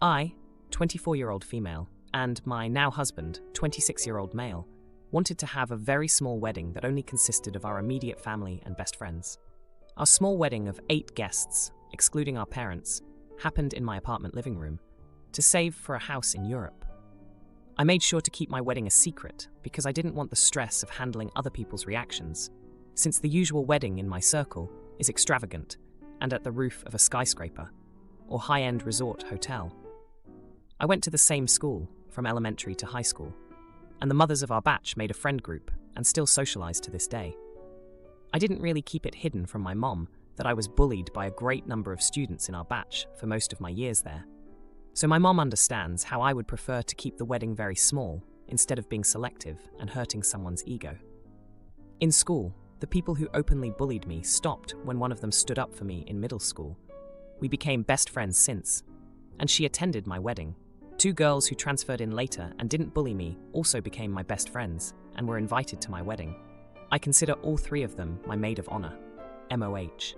I, 24-year-old female, and my now husband, 26-year-old male, wanted to have a very small wedding that only consisted of our immediate family and best friends. Our small wedding of 8 guests, excluding our parents, happened in my apartment living room, to save for a house in Europe. I made sure to keep my wedding a secret because I didn't want the stress of handling other people's reactions, since the usual wedding in my circle is extravagant and at the roof of a skyscraper or high-end resort hotel. I went to the same school, from elementary to high school, and the mothers of our batch made a friend group and still socialize to this day. I didn't really keep it hidden from my mom that I was bullied by a great number of students in our batch for most of my years there. So my mom understands how I would prefer to keep the wedding very small instead of being selective and hurting someone's ego. In school, the people who openly bullied me stopped when one of them stood up for me in middle school. We became best friends since, and she attended my wedding. 2 girls who transferred in later and didn't bully me also became my best friends and were invited to my wedding. I consider all 3 of them my maid of honor, MOH.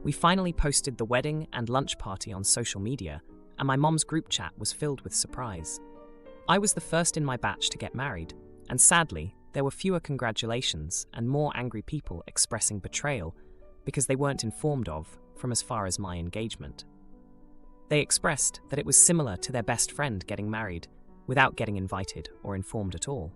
We finally posted the wedding and lunch party on social media, and my mom's group chat was filled with surprise. I was the first in my batch to get married, and sadly, there were fewer congratulations and more angry people expressing betrayal because they weren't informed of from as far as my engagement. They expressed that it was similar to their best friend getting married without getting invited or informed at all.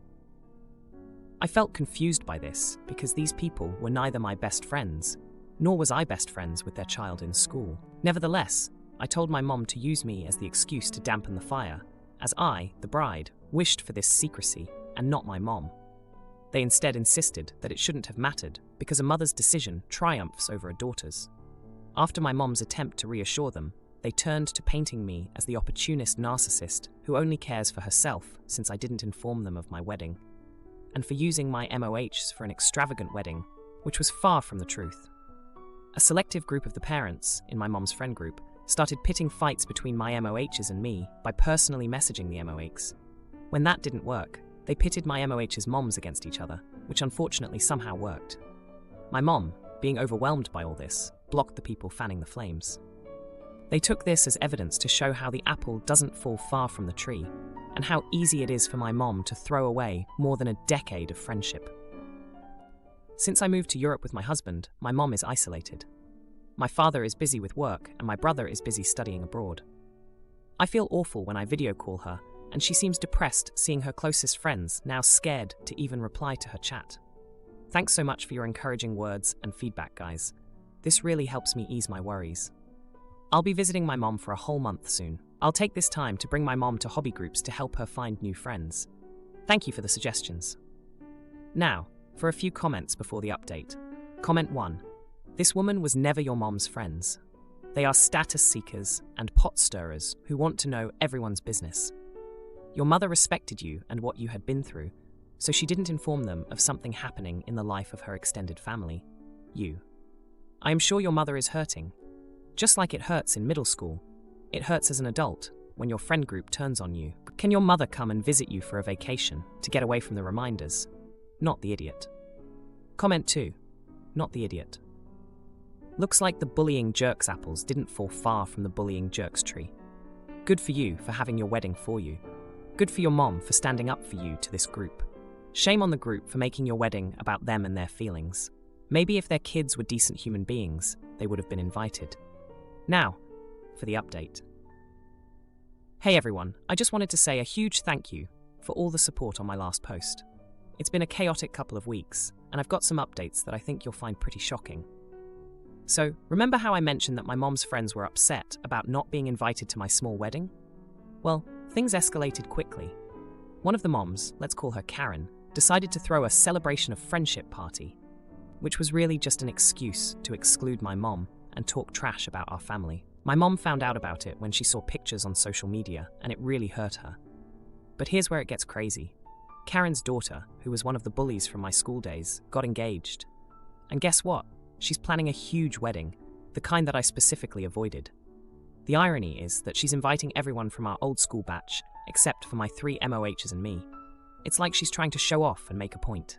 I felt confused by this because these people were neither my best friends, nor was I best friends with their child in school. Nevertheless, I told my mom to use me as the excuse to dampen the fire, as I, the bride, wished for this secrecy and not my mom. They instead insisted that it shouldn't have mattered because a mother's decision triumphs over a daughter's. After my mom's attempt to reassure them, they turned to painting me as the opportunist narcissist who only cares for herself since I didn't inform them of my wedding, and for using my MOHs for an extravagant wedding, which was far from the truth. A selective group of the parents, in my mom's friend group, started pitting fights between my MOHs and me by personally messaging the MOHs. When that didn't work, they pitted my MOHs' moms against each other, which unfortunately somehow worked. My mom, being overwhelmed by all this, blocked the people fanning the flames. They took this as evidence to show how the apple doesn't fall far from the tree, and how easy it is for my mom to throw away more than a decade of friendship. Since I moved to Europe with my husband, my mom is isolated. My father is busy with work, and my brother is busy studying abroad. I feel awful when I video call her, and she seems depressed seeing her closest friends now scared to even reply to her chat. Thanks so much for your encouraging words and feedback, guys. This really helps me ease my worries. I'll be visiting my mom for a whole month soon. I'll take this time to bring my mom to hobby groups to help her find new friends. Thank you for the suggestions. Now, for a few comments before the update. Comment 1. This woman was never your mom's friends. They are status seekers and pot stirrers who want to know everyone's business. Your mother respected you and what you had been through, so she didn't inform them of something happening in the life of her extended family, you. I am sure your mother is hurting. Just like it hurts in middle school, it hurts as an adult when your friend group turns on you. Can your mother come and visit you for a vacation to get away from the reminders? Not the idiot. Comment 2. Not the idiot. Looks like the bullying jerks apples didn't fall far from the bullying jerks tree. Good for you for having your wedding for you. Good for your mom for standing up for you to this group. Shame on the group for making your wedding about them and their feelings. Maybe if their kids were decent human beings, they would have been invited. Now, for the update. Hey everyone, I just wanted to say a huge thank you for all the support on my last post. It's been a chaotic couple of weeks, and I've got some updates that I think you'll find pretty shocking. So, remember how I mentioned that my mom's friends were upset about not being invited to my small wedding? Well, things escalated quickly. One of the moms, let's call her Karen, decided to throw a celebration of friendship party, which was really just an excuse to exclude my mom and talk trash about our family. My mom found out about it when she saw pictures on social media, and it really hurt her. But here's where it gets crazy. Karen's daughter, who was one of the bullies from my school days, got engaged. And guess what? She's planning a huge wedding, the kind that I specifically avoided. The irony is that she's inviting everyone from our old school batch, except for my 3 MOHs and me. It's like she's trying to show off and make a point.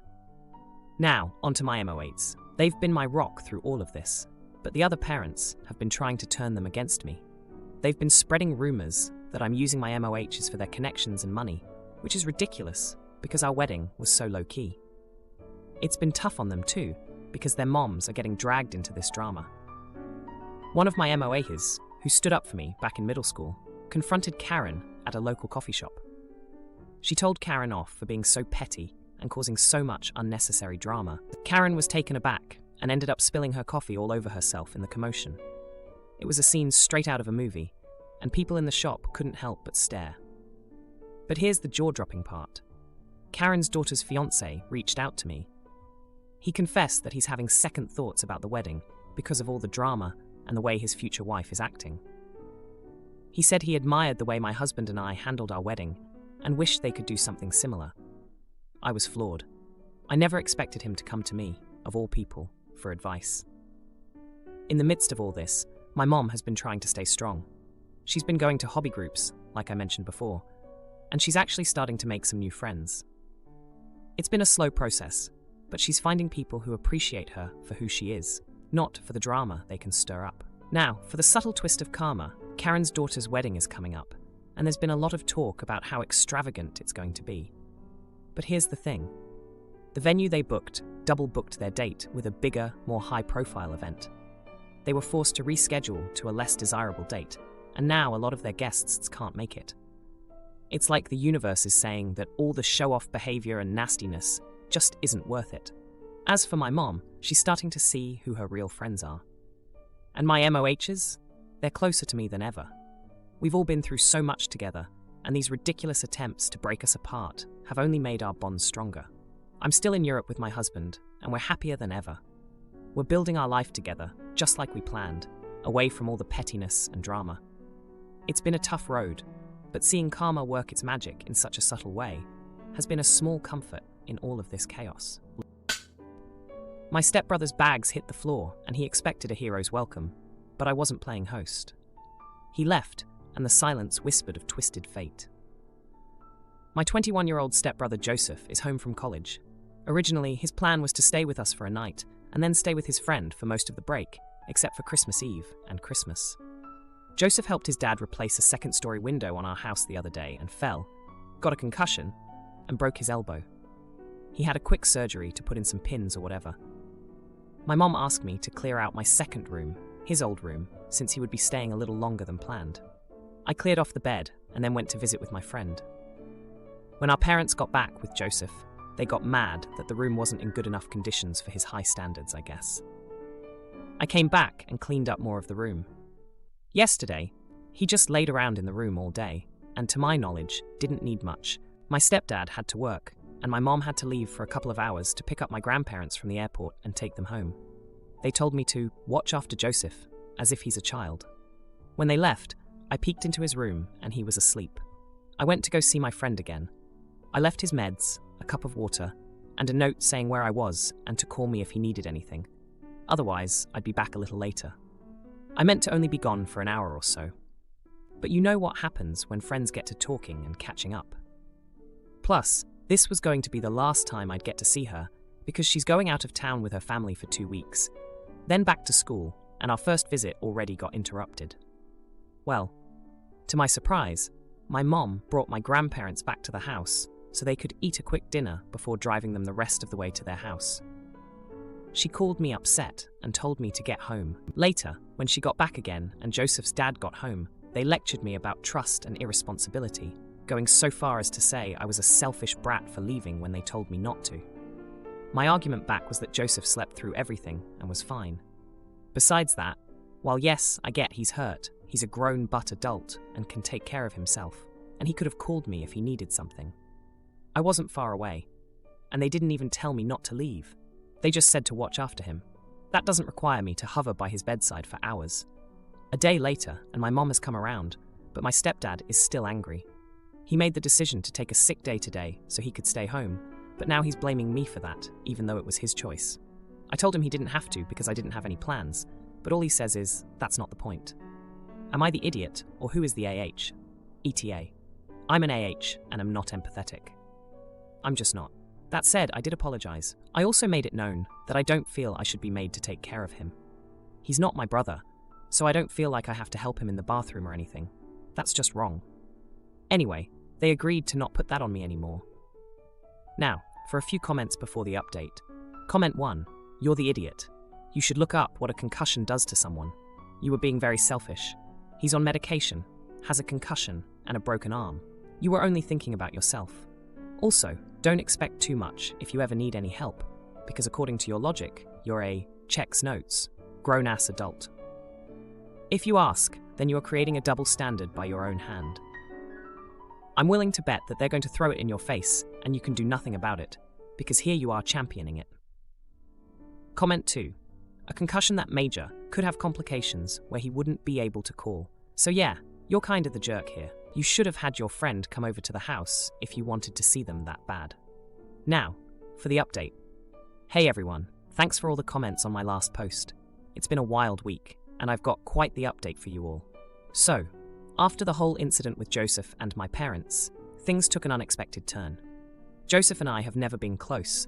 Now, onto my MOHs. They've been my rock through all of this, but the other parents have been trying to turn them against me. They've been spreading rumors that I'm using my MOHs for their connections and money, which is ridiculous because our wedding was so low-key. It's been tough on them too, because their moms are getting dragged into this drama. One of my MOHs, who stood up for me back in middle school, confronted Karen at a local coffee shop. She told Karen off for being so petty and causing so much unnecessary drama. Karen was taken aback and ended up spilling her coffee all over herself in the commotion. It was a scene straight out of a movie, and people in the shop couldn't help but stare. But here's the jaw-dropping part. Karen's daughter's fiancé reached out to me. He confessed that he's having second thoughts about the wedding because of all the drama and the way his future wife is acting. He said he admired the way my husband and I handled our wedding and wished they could do something similar. I was floored. I never expected him to come to me, of all people, for advice. In the midst of all this, my mom has been trying to stay strong. She's been going to hobby groups, like I mentioned before, and she's actually starting to make some new friends. It's been a slow process, but she's finding people who appreciate her for who she is, not for the drama they can stir up. Now, for the subtle twist of karma, Karen's daughter's wedding is coming up, and there's been a lot of talk about how extravagant it's going to be. But here's the thing. The venue they booked double-booked their date with a bigger, more high-profile event. They were forced to reschedule to a less desirable date, and now a lot of their guests can't make it. It's like the universe is saying that all the show-off behavior and nastiness just isn't worth it. As for my mom, she's starting to see who her real friends are. And my MOHs? They're closer to me than ever. We've all been through so much together, and these ridiculous attempts to break us apart have only made our bond stronger. I'm still in Europe with my husband, and we're happier than ever. We're building our life together, just like we planned, away from all the pettiness and drama. It's been a tough road, but seeing karma work its magic in such a subtle way has been a small comfort in all of this chaos. My stepbrother's bags hit the floor, and he expected a hero's welcome, but I wasn't playing host. He left, and the silence whispered of twisted fate. My 21-year-old stepbrother Joseph is home from college. Originally, his plan was to stay with us for a night, and then stay with his friend for most of the break, except for Christmas Eve and Christmas. Joseph helped his dad replace a second-story window on our house the other day and fell, got a concussion, and broke his elbow. He had a quick surgery to put in some pins or whatever. My mom asked me to clear out my second room, his old room, since he would be staying a little longer than planned. I cleared off the bed and then went to visit with my friend. When our parents got back with Joseph, they got mad that the room wasn't in good enough conditions for his high standards, I guess. I came back and cleaned up more of the room. Yesterday, he just laid around in the room all day, and to my knowledge, didn't need much. My stepdad had to work, and my mom had to leave for a couple of hours to pick up my grandparents from the airport and take them home. They told me to watch after Joseph, as if he's a child. When they left, I peeked into his room and he was asleep. I went to go see my friend again. I left his meds, a cup of water, and a note saying where I was and to call me if he needed anything. Otherwise, I'd be back a little later. I meant to only be gone for an hour or so. But you know what happens when friends get to talking and catching up. Plus, this was going to be the last time I'd get to see her because she's going out of town with her family for 2 weeks, then back to school, and our first visit already got interrupted. Well, to my surprise, my mom brought my grandparents back to the house so they could eat a quick dinner before driving them the rest of the way to their house. She called me upset and told me to get home. Later, when she got back again and Joseph's dad got home, they lectured me about trust and irresponsibility, going so far as to say I was a selfish brat for leaving when they told me not to. My argument back was that Joseph slept through everything and was fine. Besides that, while yes, I get he's hurt, he's a grown-butt adult and can take care of himself, and he could have called me if he needed something. I wasn't far away, and they didn't even tell me not to leave. They just said to watch after him. That doesn't require me to hover by his bedside for hours. A day later, and my mom has come around, but my stepdad is still angry. He made the decision to take a sick day today so he could stay home, but now he's blaming me for that, even though it was his choice. I told him he didn't have to because I didn't have any plans, but all he says is, that's not the point. Am I the idiot, or who is the AH? ETA. I'm an AH, and am not empathetic. I'm just not. That said, I did apologize. I also made it known that I don't feel I should be made to take care of him. He's not my brother, so I don't feel like I have to help him in the bathroom or anything. That's just wrong. Anyway, they agreed to not put that on me anymore. Now, for a few comments before the update. Comment 1. You're the idiot. You should look up what a concussion does to someone. You were being very selfish. He's on medication, has a concussion, and a broken arm. You were only thinking about yourself. Also, don't expect too much if you ever need any help, because according to your logic, you're a checks notes, grown-ass adult. If you ask, then you are creating a double standard by your own hand. I'm willing to bet that they're going to throw it in your face, and you can do nothing about it, because here you are championing it. Comment 2. A concussion that major could have complications where he wouldn't be able to call. So yeah, you're kind of the jerk here. You should have had your friend come over to the house if you wanted to see them that bad. Now, for the update. Hey everyone, thanks for all the comments on my last post. It's been a wild week, and I've got quite the update for you all. So, after the whole incident with Joseph and my parents, things took an unexpected turn. Joseph and I have never been close,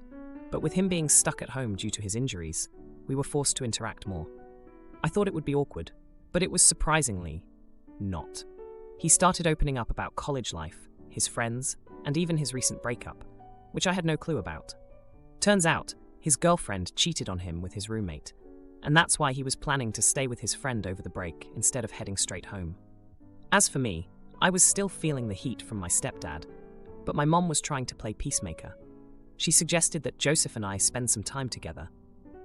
but with him being stuck at home due to his injuries, we were forced to interact more. I thought it would be awkward, but it was surprisingly not. He started opening up about college life, his friends, and even his recent breakup, which I had no clue about. Turns out, his girlfriend cheated on him with his roommate, and that's why he was planning to stay with his friend over the break instead of heading straight home. As for me, I was still feeling the heat from my stepdad, but my mom was trying to play peacemaker. She suggested that Joseph and I spend some time together,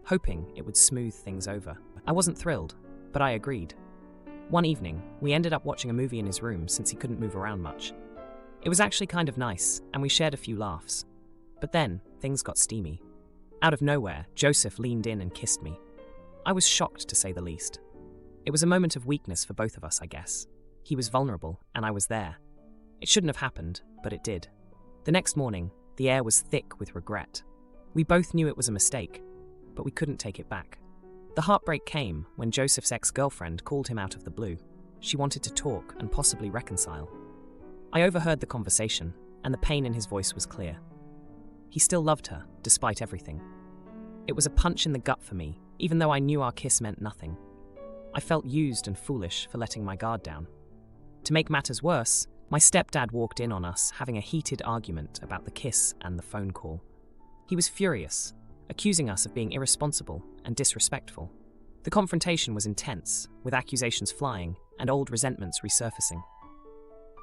hoping it would smooth things over. I wasn't thrilled, but I agreed. One evening, we ended up watching a movie in his room since he couldn't move around much. It was actually kind of nice, and we shared a few laughs. But then, things got steamy. Out of nowhere, Joseph leaned in and kissed me. I was shocked, to say the least. It was a moment of weakness for both of us, I guess. He was vulnerable, and I was there. It shouldn't have happened, but it did. The next morning, the air was thick with regret. We both knew it was a mistake, but we couldn't take it back. The heartbreak came when Joseph's ex-girlfriend called him out of the blue. She wanted to talk and possibly reconcile. I overheard the conversation, and the pain in his voice was clear. He still loved her, despite everything. It was a punch in the gut for me, even though I knew our kiss meant nothing. I felt used and foolish for letting my guard down. To make matters worse, my stepdad walked in on us having a heated argument about the kiss and the phone call. He was furious, accusing us of being irresponsible and disrespectful. The confrontation was intense, with accusations flying and old resentments resurfacing.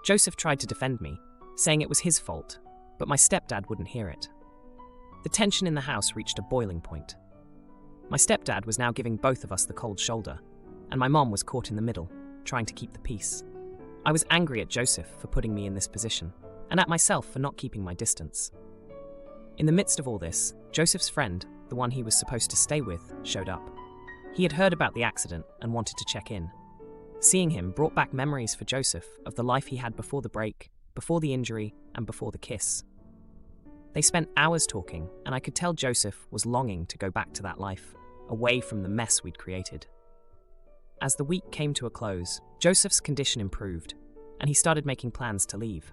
Joseph tried to defend me, saying it was his fault, but my stepdad wouldn't hear it. The tension in the house reached a boiling point. My stepdad was now giving both of us the cold shoulder, and my mom was caught in the middle, trying to keep the peace. I was angry at Joseph for putting me in this position, and at myself for not keeping my distance. In the midst of all this, Joseph's friend, the one he was supposed to stay with, showed up. He had heard about the accident and wanted to check in. Seeing him brought back memories for Joseph of the life he had before the break, before the injury, and before the kiss. They spent hours talking, and I could tell Joseph was longing to go back to that life, away from the mess we'd created. As the week came to a close, Joseph's condition improved, and he started making plans to leave.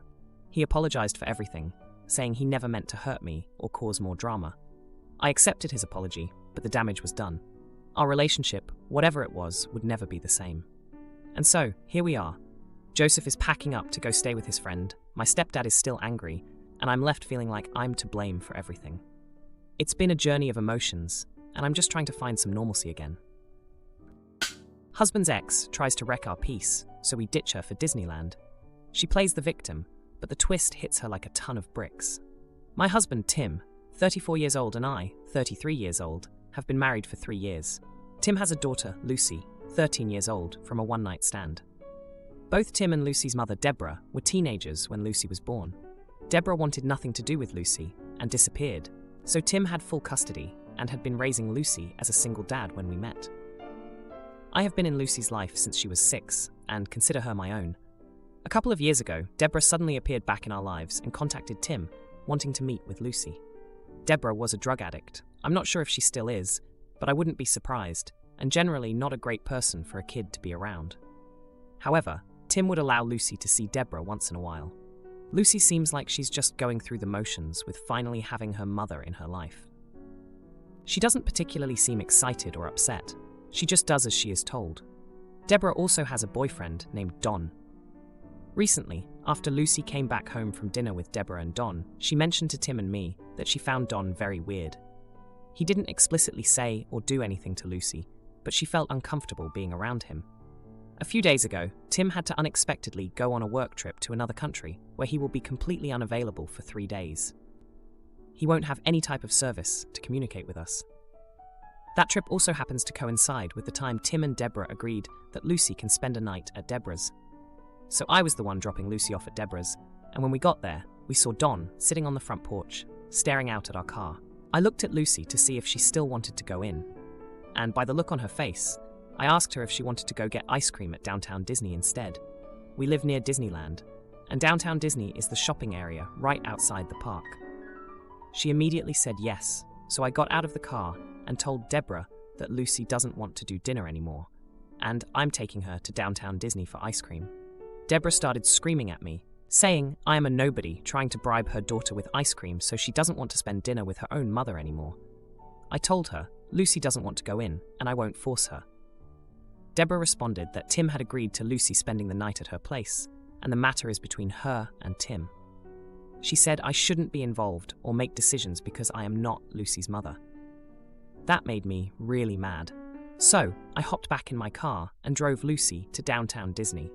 He apologized for everything, saying he never meant to hurt me or cause more drama. I accepted his apology, but the damage was done. Our relationship, whatever it was, would never be the same. And so, here we are. Joseph is packing up to go stay with his friend, my stepdad is still angry, and I'm left feeling like I'm to blame for everything. It's been a journey of emotions, and I'm just trying to find some normalcy again. Husband's ex tries to wreck our peace, so we ditch her for Disneyland. She plays the victim, but the twist hits her like a ton of bricks. My husband, Tim, 34 years old, and I, 33 years old, have been married for 3 years. Tim has a daughter, Lucy, 13 years old, from a one-night stand. Both Tim and Lucy's mother, Deborah, were teenagers when Lucy was born. Deborah wanted nothing to do with Lucy and disappeared, so Tim had full custody and had been raising Lucy as a single dad when we met. I have been in Lucy's life since she was 6 and consider her my own. A couple of years ago, Deborah suddenly appeared back in our lives and contacted Tim, wanting to meet with Lucy. Deborah was a drug addict. I'm not sure if she still is, but I wouldn't be surprised, and generally not a great person for a kid to be around. However, Tim would allow Lucy to see Deborah once in a while. Lucy seems like she's just going through the motions with finally having her mother in her life. She doesn't particularly seem excited or upset. She just does as she is told. Deborah also has a boyfriend named Don. Recently, After Lucy came back home from dinner with Deborah and Don, she mentioned to Tim and me that she found Don very weird. He didn't explicitly say or do anything to Lucy, but she felt uncomfortable being around him. A few days ago, Tim had to unexpectedly go on a work trip to another country where he will be completely unavailable for 3 days. He won't have any type of service to communicate with us. That trip also happens to coincide with the time Tim and Deborah agreed that Lucy can spend a night at Deborah's. So I was the one dropping Lucy off at Deborah's, and when we got there, we saw Don sitting on the front porch, staring out at our car. I looked at Lucy to see if she still wanted to go in, and by the look on her face, I asked her if she wanted to go get ice cream at Downtown Disney instead. We live near Disneyland, and Downtown Disney is the shopping area right outside the park. She immediately said yes, so I got out of the car and told Deborah that Lucy doesn't want to do dinner anymore, and I'm taking her to Downtown Disney for ice cream. Deborah started screaming at me, saying I am a nobody trying to bribe her daughter with ice cream so she doesn't want to spend dinner with her own mother anymore. I told her Lucy doesn't want to go in, and I won't force her. Deborah responded that Tim had agreed to Lucy spending the night at her place, and the matter is between her and Tim. She said I shouldn't be involved or make decisions because I am not Lucy's mother. That made me really mad. So I hopped back in my car and drove Lucy to Downtown Disney.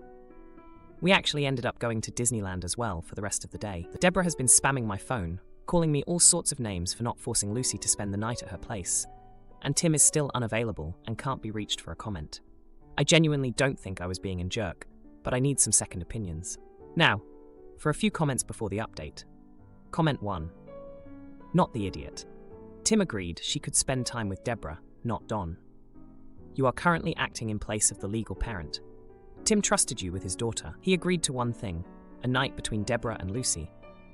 We actually ended up going to Disneyland as well for the rest of the day. Deborah has been spamming my phone, calling me all sorts of names for not forcing Lucy to spend the night at her place, and Tim is still unavailable and can't be reached for a comment. I genuinely don't think I was being a jerk, but I need some second opinions. Now, for a few comments before the update. Comment 1. Not the idiot. Tim agreed she could spend time with Deborah, not Don. You are currently acting in place of the legal parent. Tim trusted you with his daughter. He agreed to one thing, a night between Deborah and Lucy.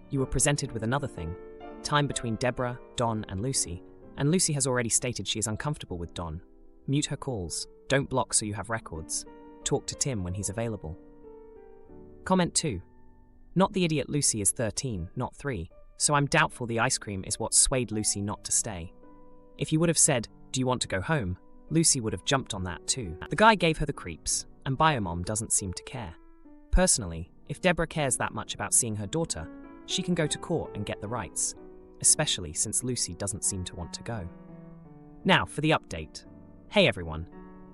You were presented with another thing, time between Deborah, Don, and Lucy has already stated she is uncomfortable with Don. Mute her calls, don't block so you have records. Talk to Tim when he's available. Comment 2. Not the idiot. Lucy is 13, not 3, so I'm doubtful the ice cream is what swayed Lucy not to stay. If you would have said, do you want to go home, Lucy would have jumped on that too. The guy gave her the creeps, and Biomom doesn't seem to care. Personally, if Deborah cares that much about seeing her daughter, she can go to court and get the rights, especially since Lucy doesn't seem to want to go. Now for the update. Hey everyone,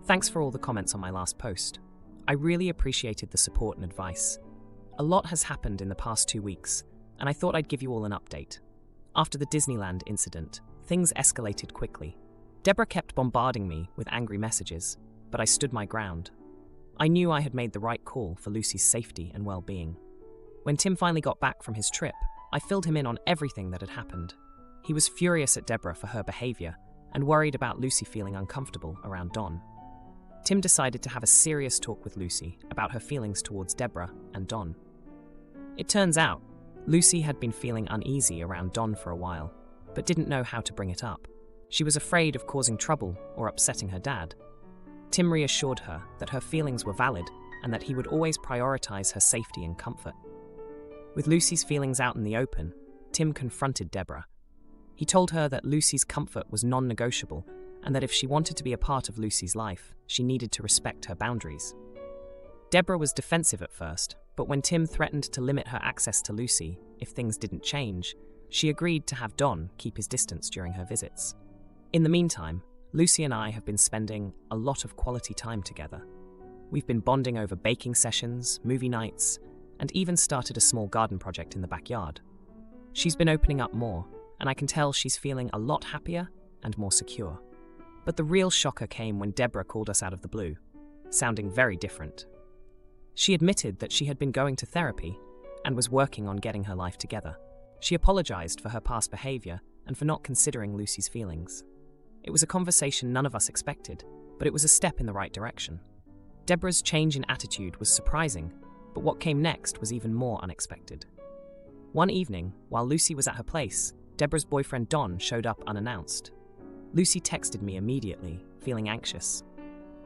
thanks for all the comments on my last post. I really appreciated the support and advice. A lot has happened in the past 2 weeks, and I thought I'd give you all an update. After the Disneyland incident, things escalated quickly. Deborah kept bombarding me with angry messages, but I stood my ground. I knew I had made the right call for Lucy's safety and well-being. When Tim finally got back from his trip, I filled him in on everything that had happened. He was furious at Deborah for her behavior and worried about Lucy feeling uncomfortable around Don. Tim decided to have a serious talk with Lucy about her feelings towards Deborah and Don. It turns out, Lucy had been feeling uneasy around Don for a while, but didn't know how to bring it up. She was afraid of causing trouble or upsetting her dad. Tim reassured her that her feelings were valid and that he would always prioritize her safety and comfort. With Lucy's feelings out in the open, Tim confronted Deborah. He told her that Lucy's comfort was non-negotiable and that if she wanted to be a part of Lucy's life, she needed to respect her boundaries. Deborah was defensive at first, but when Tim threatened to limit her access to Lucy if things didn't change, she agreed to have Don keep his distance during her visits. In the meantime, Lucy and I have been spending a lot of quality time together. We've been bonding over baking sessions, movie nights, and even started a small garden project in the backyard. She's been opening up more, and I can tell she's feeling a lot happier and more secure. But the real shocker came when Deborah called us out of the blue, sounding very different. She admitted that she had been going to therapy and was working on getting her life together. She apologized for her past behavior and for not considering Lucy's feelings. It was a conversation none of us expected, but it was a step in the right direction. Deborah's change in attitude was surprising, but what came next was even more unexpected. One evening, while Lucy was at her place, Deborah's boyfriend Don showed up unannounced. Lucy texted me immediately, feeling anxious.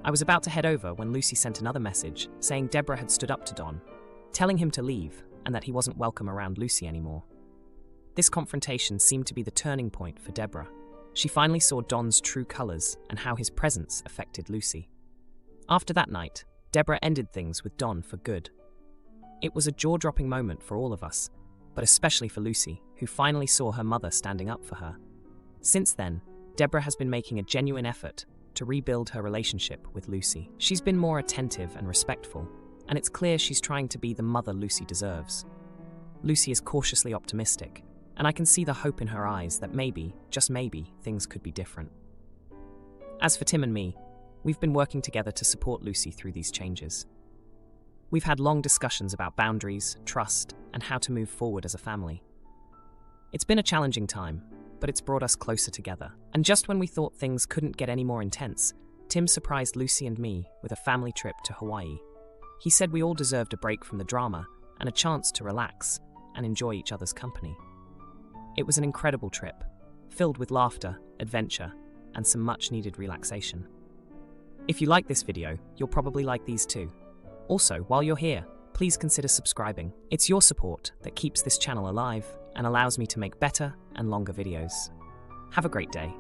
I was about to head over when Lucy sent another message saying Deborah had stood up to Don, telling him to leave and that he wasn't welcome around Lucy anymore. This confrontation seemed to be the turning point for Deborah. She finally saw Don's true colors and how his presence affected Lucy. After that night, Deborah ended things with Don for good. It was a jaw-dropping moment for all of us, but especially for Lucy, who finally saw her mother standing up for her. Since then, Deborah has been making a genuine effort to rebuild her relationship with Lucy. She's been more attentive and respectful, and it's clear she's trying to be the mother Lucy deserves. Lucy is cautiously optimistic, and I can see the hope in her eyes that maybe, just maybe, things could be different. As for Tim and me, we've been working together to support Lucy through these changes. We've had long discussions about boundaries, trust, and how to move forward as a family. It's been a challenging time, but it's brought us closer together. And just when we thought things couldn't get any more intense, Tim surprised Lucy and me with a family trip to Hawaii. He said we all deserved a break from the drama and a chance to relax and enjoy each other's company. It was an incredible trip, filled with laughter, adventure, and some much-needed relaxation. If you like this video, you'll probably like these too. Also, while you're here, please consider subscribing. It's your support that keeps this channel alive and allows me to make better and longer videos. Have a great day.